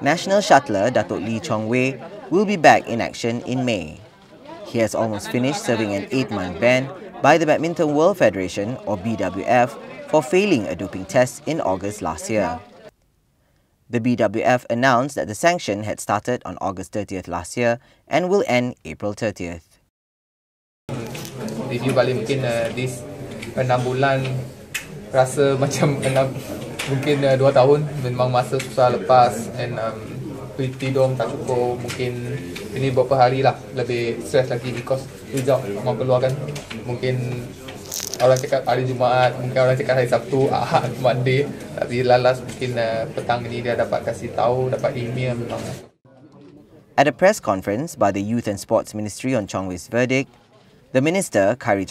National shuttler Datuk Lee Chong Wei will be back in action in May. He has almost finished serving an 8-month ban by the Badminton World Federation, or BWF, for failing a doping test in August last year. The BWF announced that the sanction had started on August 30th last year and will end April 30th. Review balik mungkin this 6 bulan rasa macam mungkin 2 tahun memang masa susah lepas and tidur tak cukup, mungkin ini beberapa hari lah lebih stress lagi because result mau keluar kan, mungkin orang cakap hari Jumaat, mungkin orang cakap hari Sabtu, Ahad, Monday, tapi lalas mungkin petang ini dia dapat kasih tahu, dapat email memang. At a press conference by the Youth and Sports Ministry on Chong Wei's verdict, the Minister, Khairy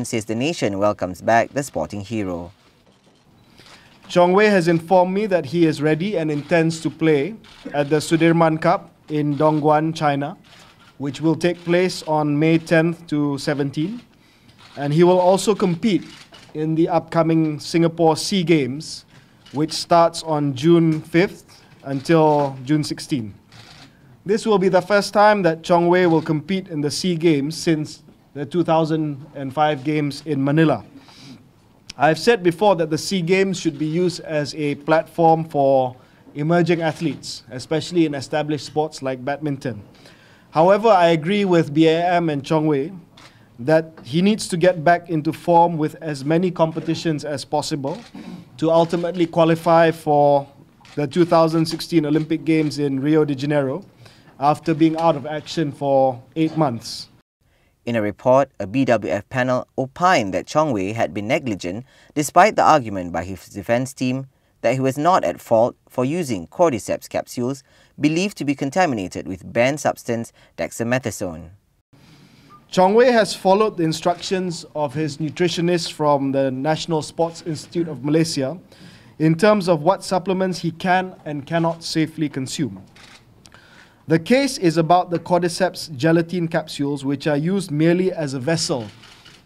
says the nation welcomes back the sporting hero. Chong Wei has informed me that he is ready and intends to play at the Sudirman Cup in Dongguan, China, which will take place on May 10th to 17th. And he will also compete in the upcoming Singapore SEA Games, which starts on June 5th until June 16th. This will be the first time that Chong Wei will compete in the SEA Games since the 2005 Games in Manila. I've said before that the SEA Games should be used as a platform for emerging athletes, especially in established sports like badminton. However, I agree with BAM and Chong Wei that he needs to get back into form with as many competitions as possible to ultimately qualify for the 2016 Olympic Games in Rio de Janeiro after being out of action for 8 months. In a report, a BWF panel opined that Chong Wei had been negligent despite the argument by his defence team that he was not at fault for using Cordyceps capsules believed to be contaminated with banned substance Dexamethasone. Chong Wei has followed the instructions of his nutritionist from the National Sports Institute of Malaysia in terms of what supplements he can and cannot safely consume. The case is about the Cordyceps gelatin capsules, which are used merely as a vessel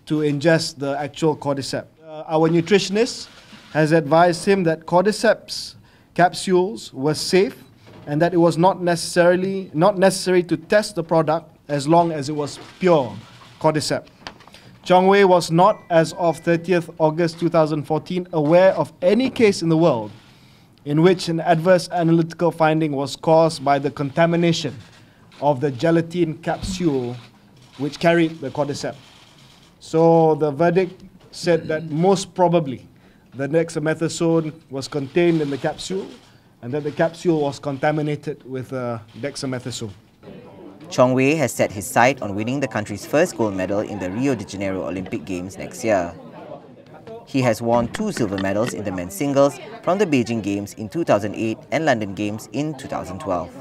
to ingest the actual Cordyceps. Our nutritionist has advised him that Cordyceps capsules were safe and that it was not necessary to test the product as long as it was pure Cordyceps. Chong Wei was not, as of 30th August 2014, aware of any case in the world in which an adverse analytical finding was caused by the contamination of the gelatin capsule which carried the Cordyceps. So the verdict said that most probably the Dexamethasone was contained in the capsule and that the capsule was contaminated with Dexamethasone. Chong Wei has set his sight on winning the country's first gold medal in the Rio de Janeiro Olympic Games next year. He has won 2 silver medals in the men's singles from the Beijing Games in 2008 and London Games in 2012.